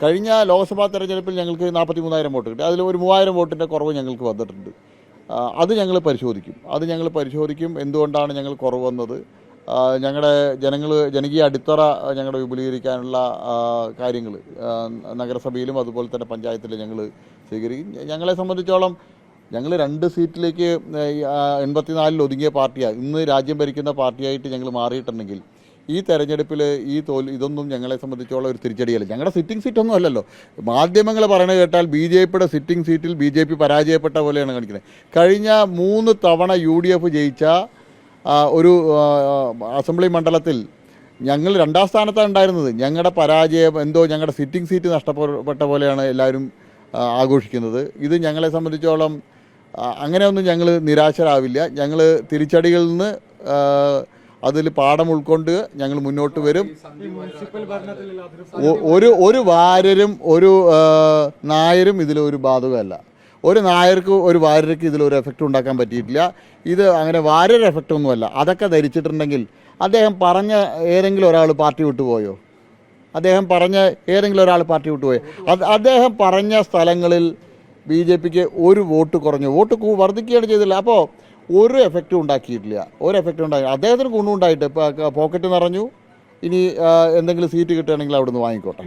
കഴിഞ്ഞ ലോക്സഭാ തെരഞ്ഞെടുപ്പിൽ ഞങ്ങൾക്ക് 43,000 വോട്ട് കിട്ടി. അതിൽ ഒരു 3,000 വോട്ടിൻ്റെ കുറവ് ഞങ്ങൾക്ക് വന്നിട്ടുണ്ട്. അത് ഞങ്ങൾ പരിശോധിക്കും. എന്തുകൊണ്ടാണ് ഞങ്ങൾ കുറവ് വന്നത്, ഞങ്ങളുടെ ജനകീയ അടിത്തറ ഞങ്ങളുടെ വിപുലീകരിക്കാനുള്ള കാര്യങ്ങൾ നഗരസഭയിലും അതുപോലെ തന്നെ പഞ്ചായത്തിലും ഞങ്ങൾ സ്വീകരിക്കും. ഞങ്ങളെ സംബന്ധിച്ചോളം ഞങ്ങൾ 2 സീറ്റിലേക്ക് 84 ഒതുങ്ങിയ പാർട്ടിയാണ്. ഇന്ന് രാജ്യം ഭരിക്കുന്ന പാർട്ടിയായിട്ട് ഞങ്ങൾ മാറിയിട്ടുണ്ടെങ്കിൽ ഈ തെരഞ്ഞെടുപ്പിൽ ഇതൊന്നും ഞങ്ങളെ സംബന്ധിച്ചോളം ഒരു തിരിച്ചടിയല്ല. ഞങ്ങളുടെ സിറ്റിംഗ് സീറ്റൊന്നും അല്ലല്ലോ. മാധ്യമങ്ങൾ പറയണത് കേട്ടാൽ BJPയുടെ സിറ്റിംഗ് സീറ്റിൽ BJP പരാജയപ്പെട്ട പോലെയാണ് കാണിക്കുന്നത്. കഴിഞ്ഞ 3 തവണ UDF ജയിച്ച ഒരു അസംബ്ലി മണ്ഡലത്തിൽ ഞങ്ങൾ 2ാം സ്ഥാനത്താണ് ഉണ്ടായിരുന്നത്. ഞങ്ങളുടെ പരാജയം എന്തോ ഞങ്ങളുടെ സിറ്റിംഗ് സീറ്റ് നഷ്ടപ്പെട്ട പോലെയാണ് എല്ലാവരും ആഘോഷിക്കുന്നത്. ഇത് ഞങ്ങളെ സംബന്ധിച്ചോളം അങ്ങനെയൊന്നും ഞങ്ങൾ നിരാശരാവില്ല. ഞങ്ങൾ തിരിച്ചടികളിൽ നിന്ന് അതിൽ പാഠം ഉൾക്കൊണ്ട് ഞങ്ങൾ മുന്നോട്ട് വരും. ഒരു വാര്യരും ഒരു നായരും ഇതിലൊരു ബാധകമല്ല. ഒരു വാര്യർക്ക് ഇതിലൊരു എഫക്റ്റ് ഉണ്ടാക്കാൻ പറ്റിയിട്ടില്ല. ഇത് അങ്ങനെ വാര്യർ എഫക്റ്റ് ഒന്നുമല്ല. അതൊക്കെ ധരിച്ചിട്ടുണ്ടെങ്കിൽ അദ്ദേഹം പറഞ്ഞ ഏതെങ്കിലും ഒരാൾ പാർട്ടി വിട്ടുപോയോ? അദ്ദേഹം പറഞ്ഞ സ്ഥലങ്ങളിൽ BJPക്ക് ഒരു വോട്ട് കുറഞ്ഞു, വോട്ട് വർദ്ധിക്കുകയാണ് ചെയ്തില്ല. അപ്പോൾ ഒരു എഫക്റ്റും ഉണ്ടാക്കിയിട്ടില്ല. അദ്ദേഹത്തിന് ഗുണമുണ്ടായിട്ട് പോക്കറ്റ് നിറഞ്ഞു. ഇനി എന്തെങ്കിലും സീറ്റ് കിട്ടുകയാണെങ്കിൽ അവിടുന്ന് വാങ്ങിക്കോട്ടെ.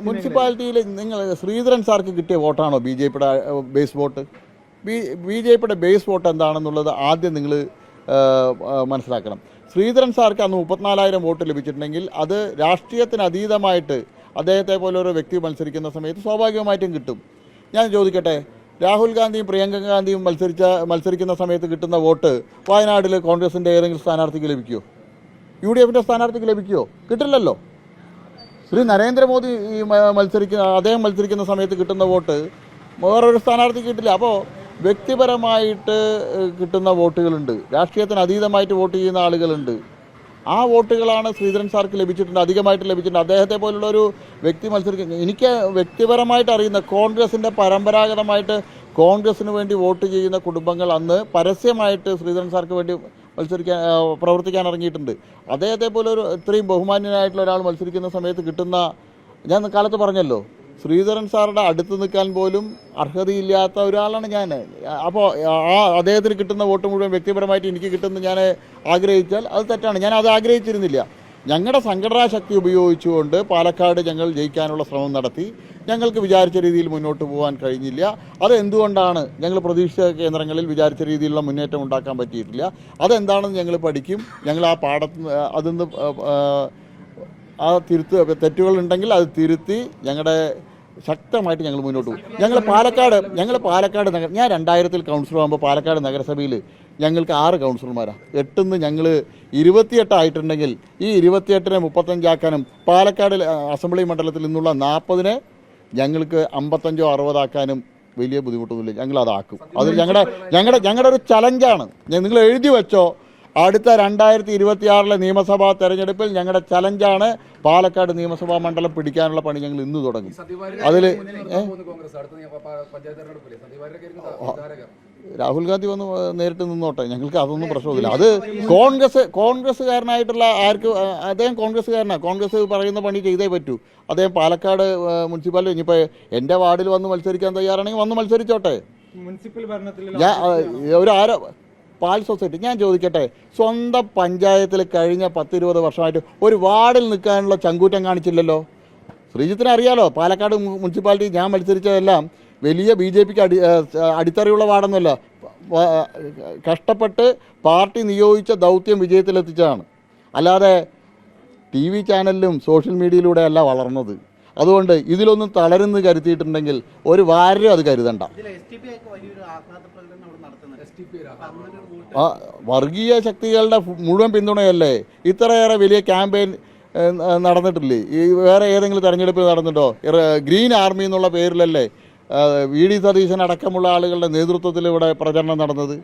മുനിസിപ്പാലിറ്റിയിൽ നിങ്ങൾ ശ്രീധരൻ സാർക്ക് കിട്ടിയ വോട്ടാണോ BJPയുടെ ബേസ് വോട്ട്? BJPയുടെ ബേസ് വോട്ട് എന്താണെന്നുള്ളത് ആദ്യം നിങ്ങൾ മനസ്സിലാക്കണം. ശ്രീധരൻ സാർക്ക് അന്ന് 34,000 വോട്ട് ലഭിച്ചിട്ടുണ്ടെങ്കിൽ അത് രാഷ്ട്രീയത്തിന് അതീതമായിട്ട് അദ്ദേഹത്തെ പോലെ ഒരു വ്യക്തി മത്സരിക്കുന്ന സമയത്ത് സ്വാഭാവികമായിട്ടും കിട്ടും. ഞാൻ ചോദിക്കട്ടെ, രാഹുൽ ഗാന്ധിയും പ്രിയങ്ക ഗാന്ധിയും മത്സരിക്കുന്ന സമയത്ത് കിട്ടുന്ന വോട്ട് വയനാട്ടിൽ കോൺഗ്രസിൻ്റെ ഏതെങ്കിലും സ്ഥാനാർത്ഥിക്ക് ലഭിക്കുമോ? UDFൻ്റെ സ്ഥാനാർത്ഥിക്ക് ലഭിക്കുമോ? കിട്ടില്ലല്ലോ. ശ്രീ നരേന്ദ്രമോദി അദ്ദേഹം മത്സരിക്കുന്ന സമയത്ത് കിട്ടുന്ന വോട്ട് വേറൊരു സ്ഥാനാർത്ഥിക്ക് കിട്ടില്ല. അപ്പോൾ വ്യക്തിപരമായിട്ട് കിട്ടുന്ന വോട്ടുകളുണ്ട്, രാഷ്ട്രീയത്തിന് അതീതമായിട്ട് വോട്ട് ചെയ്യുന്ന ആളുകളുണ്ട്. ആ വോട്ടുകളാണ് ശ്രീധരൻ സാർക്ക് അധികമായിട്ട് ലഭിച്ചിട്ടുണ്ട്. അദ്ദേഹത്തെ പോലുള്ളൊരു വ്യക്തി എനിക്ക് വ്യക്തിപരമായിട്ട് അറിയുന്ന കോൺഗ്രസിൻ്റെ പരമ്പരാഗതമായിട്ട് കോൺഗ്രസ്സിന് വേണ്ടി വോട്ട് ചെയ്യുന്ന കുടുംബങ്ങൾ അന്ന് പരസ്യമായിട്ട് ശ്രീധരൻ സാർക്ക് വേണ്ടി പ്രവർത്തിക്കാൻ ഇറങ്ങിയിട്ടുണ്ട്. അദ്ദേഹത്തെ പോലൊരു ഇത്രയും ബഹുമാന്യനായിട്ടുള്ള ഒരാൾ മത്സരിക്കുന്ന സമയത്ത് കിട്ടുന്ന, ഞാൻ കാലത്ത് പറഞ്ഞല്ലോ, ശ്രീധരൻ സാറുടെ അടുത്ത് നിൽക്കാൻ പോലും അർഹതയില്ലാത്ത ഒരാളാണ് ഞാൻ. അപ്പോൾ അദ്ദേഹത്തിന് കിട്ടുന്ന വോട്ട് മുഴുവൻ വ്യക്തിപരമായിട്ട് എനിക്ക് കിട്ടുന്ന ഞാൻ ആഗ്രഹിച്ചാൽ അത് തെറ്റാണ്. ഞാൻ അത് ആഗ്രഹിച്ചിരുന്നില്ല. ഞങ്ങളുടെ സംഘടനാ ശക്തി ഉപയോഗിച്ചുകൊണ്ട് പാലക്കാട് ഞങ്ങൾ ജയിക്കാനുള്ള ശ്രമം നടത്തി. ഞങ്ങൾക്ക് വിചാരിച്ച രീതിയിൽ മുന്നോട്ട് പോകാൻ കഴിഞ്ഞില്ല. അതെന്തുകൊണ്ടാണ്? ഞങ്ങൾ പ്രതീക്ഷിച്ച കേന്ദ്രങ്ങളിൽ വിചാരിച്ച രീതിയിലുള്ള മുന്നേറ്റം ഉണ്ടാക്കാൻ പറ്റിയിട്ടില്ല. അതെന്താണെന്ന് ഞങ്ങൾ പഠിക്കും. ഞങ്ങൾ ആ അതിന്ന് തെറ്റുകളുണ്ടെങ്കിൽ അത് തിരുത്തി ഞങ്ങളുടെ ശക്തമായിട്ട് ഞങ്ങൾ മുന്നോട്ട് പോകും. ഞങ്ങൾ പാലക്കാട് ഞാൻ 2000 കൗൺസിലർ ആകുമ്പോൾ പാലക്കാട് നഗരസഭയിൽ ഞങ്ങൾക്ക് 6 കൗൺസിലർമാരാണ്. 8 ഞങ്ങൾ 28 ആയിട്ടുണ്ടെങ്കിൽ ഈ 28-നെ 35 ആക്കാനും പാലക്കാട് അസംബ്ലി മണ്ഡലത്തിൽ നിന്നുള്ള 40-നെ ഞങ്ങൾക്ക് 55 or 60 ആക്കാനും വലിയ ബുദ്ധിമുട്ടൊന്നുമില്ല. ഞങ്ങളതാക്കും. അത് ഞങ്ങളുടെ ഒരു ചലഞ്ചാണ്. നിങ്ങൾ എഴുതി വെച്ചോ. അടുത്ത 2026 നിയമസഭാ തെരഞ്ഞെടുപ്പിൽ ഞങ്ങളുടെ ചലഞ്ചാണ് പാലക്കാട് നിയമസഭാ മണ്ഡലം പിടിക്കാനുള്ള പണി ഞങ്ങൾ ഇന്ന് തുടങ്ങും. അതിൽ രാഹുൽ ഗാന്ധി വന്ന് നേരിട്ട് നിന്നോട്ടെ, ഞങ്ങൾക്ക് അതൊന്നും പ്രശ്നമില്ല. അത് കോൺഗ്രസ്സുകാരനായിട്ടുള്ള അദ്ദേഹം കോൺഗ്രസ്സുകാരനാണ്. കോൺഗ്രസ് പറയുന്ന പണി ചെയ്തേ പറ്റൂ. അദ്ദേഹം പാലക്കാട് മുനിസിപ്പാലിറ്റി ഇനിയിപ്പോൾ എൻ്റെ വാർഡിൽ വന്ന് മത്സരിക്കാൻ തയ്യാറാണെങ്കിൽ വന്ന് മത്സരിച്ചോട്ടെ. മുനിസിപ്പൽ ഭരണത്തിൽ പാൽ സൊസൈറ്റി ഞാൻ ചോദിക്കട്ടെ, സ്വന്തം പഞ്ചായത്തിൽ കഴിഞ്ഞ 10-20 വർഷമായിട്ട് ഒരു വാർഡിൽ നിൽക്കാനുള്ള ചങ്കൂറ്റം കാണിച്ചില്ലല്ലോ. ശ്രീജിത്തിന് അറിയാലോ, പാലക്കാട് മുനിസിപ്പാലിറ്റി ഞാൻ മത്സരിച്ചതെല്ലാം വലിയ BJPക്ക് അടിത്തറയുള്ള വാർഡൊന്നുമല്ല. കഷ്ടപ്പെട്ട് പാർട്ടി നിയോഗിച്ച ദൗത്യം വിജയത്തിലെത്തിച്ചതാണ്. അല്ലാതെ TV ചാനലിലും സോഷ്യൽ മീഡിയയിലൂടെ അല്ല വളർന്നത്. അതുകൊണ്ട് ഇതിലൊന്നും തളരുന്ന് കരുതിയിട്ടുണ്ടെങ്കിൽ ഒരു വാര്യം അത് കരുതണ്ട. വർഗീയ ശക്തികളുടെ മുഴുവൻ പിന്തുണയല്ലേ ഇത്രയേറെ വലിയ ക്യാമ്പയിൻ നടന്നിട്ടില്ലേ? ഈ വേറെ ഏതെങ്കിലും തെരഞ്ഞെടുപ്പിൽ നടന്നിട്ടോ? ഗ്രീൻ ആർമി എന്നുള്ള പേരിലല്ലേ VD സതീശൻ അടക്കമുള്ള ആളുകളുടെ നേതൃത്വത്തിൽ ഇവിടെ പ്രചരണം നടന്നത്?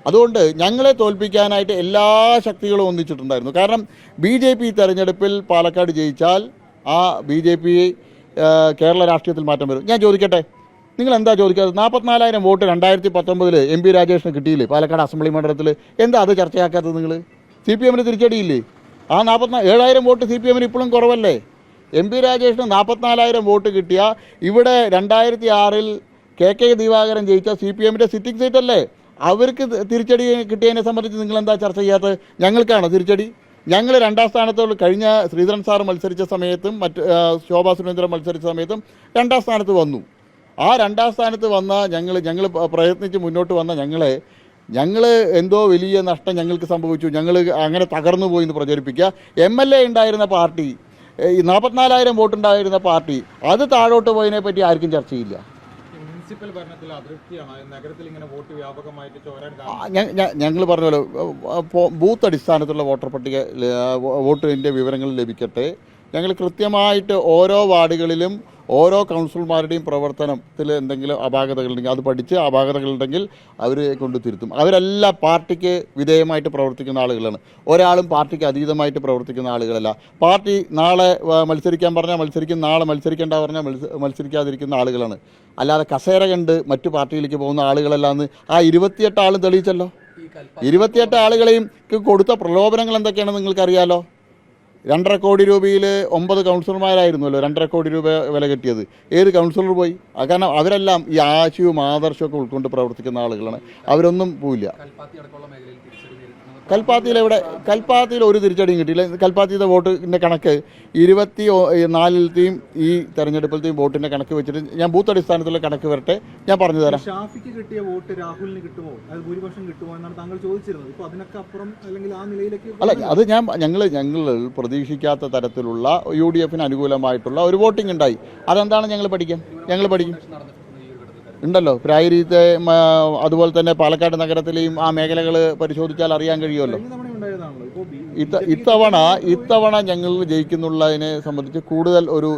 അതുകൊണ്ട് ഞങ്ങളെ തോൽപ്പിക്കാനായിട്ട് എല്ലാ ശക്തികളും ഒന്നിച്ചിട്ടുണ്ടായിരുന്നു. കാരണം BJP തെരഞ്ഞെടുപ്പിൽ പാലക്കാട് ജയിച്ചാൽ ആ BJP കേരള രാഷ്ട്രീയത്തിൽ മാറ്റം വരും. ഞാൻ ചോദിക്കട്ടെ, നിങ്ങൾ എന്താ ചോദിക്കാതെ? 44,000 വോട്ട് 2019 MP രാജേഷിന് കിട്ടിയില്ലേ പാലക്കാട് അസംബ്ലി മണ്ഡലത്തിൽ? എന്താ അത് ചർച്ചയാക്കാത്തത്? നിങ്ങൾ CPM തിരിച്ചടിയില്ലേ? ആ 7,000 വോട്ട് CPM ഇപ്പോഴും കുറവല്ലേ? MP രാജേഷിന് 44,000 വോട്ട് കിട്ടിയ ഇവിടെ 2006 KK ദിവാകരൻ ജയിച്ച CPM സിറ്റിംഗ് സീറ്റല്ലേ? അവർക്ക് തിരിച്ചടി കിട്ടിയതിനെ സംബന്ധിച്ച് നിങ്ങളെന്താ ചർച്ച ചെയ്യാത്തത്? ഞങ്ങൾക്കാണോ തിരിച്ചടി? ഞങ്ങൾ 2ാം സ്ഥാനത്തോട് കഴിഞ്ഞ ശ്രീധരൻ സാർ മത്സരിച്ച സമയത്തും മറ്റ് ശോഭാ സുരേന്ദ്രൻ മത്സരിച്ച സമയത്തും 2ാം സ്ഥാനത്ത് വന്നു. ആ 2ാം സ്ഥാനത്ത് വന്ന ഞങ്ങൾ പ്രയത്നിച്ച് മുന്നോട്ട് വന്ന ഞങ്ങൾ എന്തോ വലിയ നഷ്ടം ഞങ്ങൾക്ക് സംഭവിച്ചു, ഞങ്ങൾ അങ്ങനെ തകർന്നു പോയി എന്ന് പ്രചരിപ്പിക്കുക. MLA ഉണ്ടായിരുന്ന പാർട്ടി, 44,000 വോട്ടുണ്ടായിരുന്ന പാർട്ടി, അത് താഴോട്ട് പോയതിനെ പറ്റി ആർക്കും ചർച്ചയില്ല. മുനിസിപ്പൽ ഭരണത്തിൽ അതൃപ്തിയാണ് നഗരത്തിൽ ഇങ്ങനെ വോട്ട് വ്യാപകമായിട്ട് ചോരാൻ? ഞങ്ങൾ പറഞ്ഞല്ലോ, ബൂത്ത് അടിസ്ഥാനത്തിലുള്ള വോട്ടർ പട്ടിക വോട്ടിൻ്റെ വിവരങ്ങൾ ലഭിക്കട്ടെ. ഞങ്ങൾ കൃത്യമായിട്ട് ഓരോ വാർഡുകളിലും ഓരോ കൗൺസിലർമാരുടെയും പ്രവർത്തനത്തിൽ എന്തെങ്കിലും അപാകതകളുണ്ടെങ്കിൽ അത് പഠിച്ച് അപാകതകളുണ്ടെങ്കിൽ അവരെ കൊണ്ട് തിരുത്തും. അവരെല്ലാം പാർട്ടിക്ക് വിധേയമായിട്ട് പ്രവർത്തിക്കുന്ന ആളുകളാണ്. ഒരാളും പാർട്ടിക്ക് അതീതമായിട്ട് പ്രവർത്തിക്കുന്ന ആളുകളല്ല. പാർട്ടി നാളെ മത്സരിക്കാൻ പറഞ്ഞാൽ മത്സരിക്കും, നാളെ മത്സരിക്കേണ്ട പറഞ്ഞാൽ മത്സരിക്കാതിരിക്കുന്ന ആളുകളാണ്. അല്ലാതെ കസേര കണ്ട് മറ്റു പാർട്ടിയിലേക്ക് പോകുന്ന ആളുകളല്ലാന്ന് ആ 28 ആളും തെളിയിച്ചല്ലോ. 28 ആളുകളെയും കൊടുത്ത പ്രലോഭനങ്ങൾ എന്തൊക്കെയാണെന്ന് നിങ്ങൾക്കറിയാലോ. 2.5 കോടി രൂപയിൽ 9 കൗൺസിലർമാരായിരുന്നല്ലോ 2.5 കോടി രൂപ വില കിട്ടിയത്. ഏത് കൗൺസിലർ പോയി? കാരണം അവരെല്ലാം ഈ ആശയവും ആദർശവും ഒക്കെ ഉൾക്കൊണ്ട് പ്രവർത്തിക്കുന്ന ആളുകളാണ്. അവരൊന്നും പോയില്ല. കൽപ്പാത്തിയിൽ ഒരു തിരിച്ചടിയും കിട്ടിയില്ല. കൽപ്പാത്തിയുടെ വോട്ടിൻ്റെ കണക്ക് 24-ലെയും ഈ തെരഞ്ഞെടുപ്പിലത്തെയും വോട്ടിൻ്റെ കണക്ക് വെച്ചിട്ട് ഞാൻ ബൂത്ത് അടിസ്ഥാനത്തിലുള്ള കണക്ക് വരട്ടെ, ഞാൻ പറഞ്ഞു തരാം. ഷാഫിക്ക് കിട്ടിയ വോട്ട് രാഹുലിന് കിട്ടുമോ, അത് ഭൂരിപക്ഷം കിട്ടുമോ എന്നാണ് താങ്കൾ ചോദിച്ചിരുന്നത്. ഇപ്പോൾ അതിനൊക്കെ അപ്പുറം അല്ലെങ്കിൽ ആ നിലയിലേക്ക് അല്ല, അത് ഞങ്ങൾ പ്രതീക്ഷിക്കാത്ത തരത്തിലുള്ള UDFന് അനുകൂലമായിട്ടുള്ള ഒരു വോട്ടിംഗ് ഉണ്ടായി. അതെന്താണ് ഞങ്ങൾ പഠിക്കും. ഉണ്ടല്ലോ പ്രായരീത്തെ, അതുപോലെ തന്നെ പാലക്കാട് നഗരത്തിലെയും ആ മേഖലകൾ പരിശോധിച്ചാൽ അറിയാൻ കഴിയുമല്ലോ. ഇത്തവണ ഞങ്ങൾ ജയിക്കുന്നുള്ളതിനെ സംബന്ധിച്ച് കൂടുതൽ ഒരു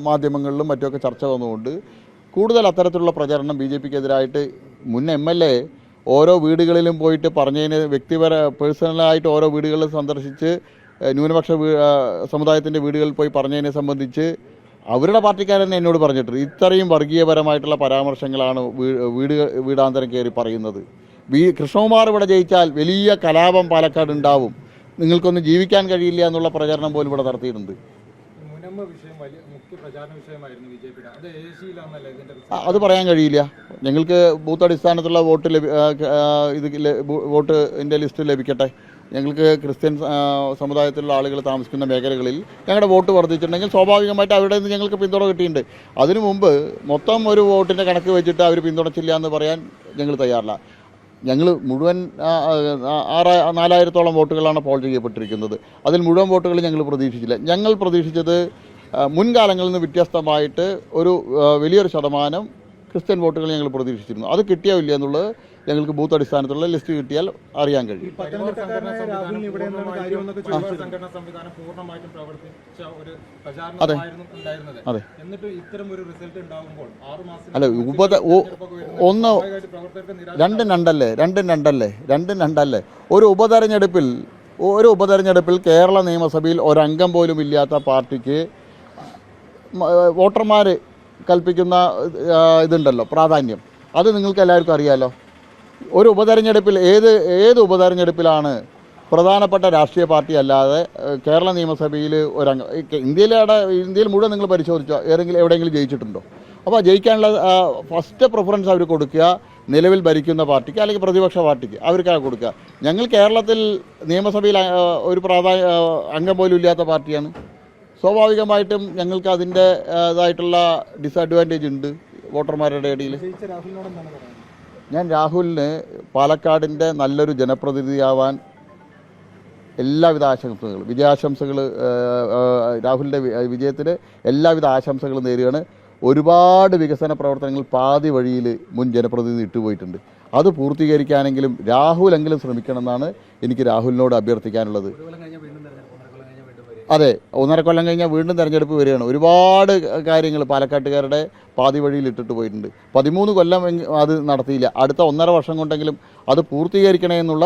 മാധ്യമങ്ങളിലും മറ്റുമൊക്കെ ചർച്ച വന്നുകൊണ്ട് കൂടുതൽ അത്തരത്തിലുള്ള പ്രചരണം BJPക്കെതിരായിട്ട് മുൻ MLA ഓരോ വീടുകളിലും പോയിട്ട് പറഞ്ഞതിന് പേഴ്സണലായിട്ട് ഓരോ വീടുകളിൽ സന്ദർശിച്ച് ന്യൂനപക്ഷ സമുദായത്തിൻ്റെ വീടുകളിൽ പോയി പറഞ്ഞതിനെ സംബന്ധിച്ച് അവരുടെ പാർട്ടിക്കാരൻ എന്നോട് പറഞ്ഞിട്ടുണ്ട്. ഇത്രയും വർഗീയപരമായിട്ടുള്ള പരാമർശങ്ങളാണ് വീടാന്തരം കയറി പറയുന്നത്. കൃഷ്ണകുമാർ ഇവിടെ ജയിച്ചാൽ വലിയ കലാപം പാലക്കാട് ഉണ്ടാവും, നിങ്ങൾക്കൊന്നും ജീവിക്കാൻ കഴിയില്ല എന്നുള്ള പ്രചരണം പോലും ഇവിടെ നടത്തിയിട്ടുണ്ട്. അത് പറയാൻ കഴിയില്ല. ഞങ്ങൾക്ക് ബൂത്ത് അടിസ്ഥാനത്തിലുള്ള വോട്ടിൻ്റെ ലിസ്റ്റ് ലഭിക്കട്ടെ. ഞങ്ങൾക്ക് ക്രിസ്ത്യൻ സമുദായത്തിലുള്ള ആളുകൾ താമസിക്കുന്ന മേഖലകളിൽ ഞങ്ങളുടെ വോട്ട് വർദ്ധിച്ചിട്ടുണ്ടെങ്കിൽ സ്വാഭാവികമായിട്ട് അവരുടെ നിന്ന് ഞങ്ങൾക്ക് പിന്തുണ കിട്ടിയിട്ടുണ്ട്. അതിനു മുമ്പ് മൊത്തം ഒരു വോട്ടിൻ്റെ കണക്ക് വെച്ചിട്ട് അവർ പിന്തുണച്ചില്ല എന്ന് പറയാൻ ഞങ്ങൾ തയ്യാറില്ല. ഞങ്ങൾ മുഴുവൻ 4,000-ഓളം വോട്ടുകളാണ് പോൾ ചെയ്യപ്പെട്ടിരിക്കുന്നത്. അതിൽ മുഴുവൻ വോട്ടുകൾ ഞങ്ങൾ പ്രതീക്ഷിച്ചില്ല. ഞങ്ങൾ പ്രതീക്ഷിച്ചത് മുൻകാലങ്ങളിൽ നിന്ന് വ്യത്യസ്തമായിട്ട് ഒരു വലിയൊരു ശതമാനം ക്രിസ്ത്യൻ വോട്ടുകൾ ഞങ്ങൾ പ്രതീക്ഷിച്ചിരുന്നു. അത് കിട്ടിയോ ഇല്ല എന്നുള്ളത് ഞങ്ങൾക്ക് ബൂത്ത് അടിസ്ഥാനത്തിലുള്ള ലിസ്റ്റ് കിട്ടിയാൽ അറിയാൻ കഴിയും. അതെ അതെ. അല്ല, രണ്ടും രണ്ടല്ലേ. ഒരു ഉപതെരഞ്ഞെടുപ്പിൽ കേരള നിയമസഭയിൽ ഒരംഗം പോലും ഇല്ലാത്ത പാർട്ടിക്ക് വോട്ടർമാർ കൽപ്പിക്കുന്ന ഇതുണ്ടല്ലോ പ്രാധാന്യം, അത് നിങ്ങൾക്ക് എല്ലാവർക്കും അറിയാമല്ലോ. ഒരു ഉപതെരഞ്ഞെടുപ്പിൽ ഏത് ഉപതെരഞ്ഞെടുപ്പിലാണ് പ്രധാനപ്പെട്ട രാഷ്ട്രീയ പാർട്ടി അല്ലാതെ കേരള നിയമസഭയിൽ ഒരംഗം? ഇന്ത്യയിൽ മുഴുവൻ നിങ്ങൾ പരിശോധിച്ചോ എവിടെയെങ്കിലും ജയിച്ചിട്ടുണ്ടോ? അപ്പോൾ ജയിക്കാനുള്ള ഫസ്റ്റ് പ്രിഫറൻസ് അവർ കൊടുക്കുക നിലവിൽ ഭരിക്കുന്ന പാർട്ടിക്ക് അല്ലെങ്കിൽ പ്രതിപക്ഷ പാർട്ടിക്ക്, അവർക്കാണ് കൊടുക്കുക. ഞങ്ങൾ കേരളത്തിൽ നിയമസഭയിൽ ഒരു അംഗം പോലും ഇല്ലാത്ത പാർട്ടിയാണ്. സ്വാഭാവികമായിട്ടും ഞങ്ങൾക്ക് അതിൻ്റെ ഇതായിട്ടുള്ള ഡിസഡ്വാൻറ്റേജ് ഉണ്ട് വോട്ടർമാരുടെ ഇടയിൽ. ഞാൻ രാഹുലിന് പാലക്കാടിൻ്റെ നല്ലൊരു ജനപ്രതിനിധിയാവാൻ എല്ലാവിധ വിജയാശംസകൾ രാഹുലിൻ്റെ വിജയത്തിന് എല്ലാവിധ ആശംസകളും നേരുകയാണ്. ഒരുപാട് വികസന പ്രവർത്തനങ്ങൾ പാതി വഴിയിൽ മുൻ ജനപ്രതിനിധി ഇട്ടുപോയിട്ടുണ്ട്. അത് പൂർത്തീകരിക്കാനെങ്കിലും രാഹുലെങ്കിലും ശ്രമിക്കണമെന്നാണ് എനിക്ക് രാഹുലിനോട് അഭ്യർത്ഥിക്കാനുള്ളത്. അതെ, 1.5 കൊല്ലം കഴിഞ്ഞാൽ വീണ്ടും തെരഞ്ഞെടുപ്പ് വരികയാണ്. ഒരുപാട് കാര്യങ്ങൾ പാലക്കാട്ടുകാരുടെ പാതി വഴിയിൽ ഇട്ടിട്ട് പോയിട്ടുണ്ട്. 13 കൊല്ലം അത് നടത്തിയില്ല. അടുത്ത 1.5 വർഷം കൊണ്ടെങ്കിലും അത് പൂർത്തീകരിക്കണമെന്നുള്ള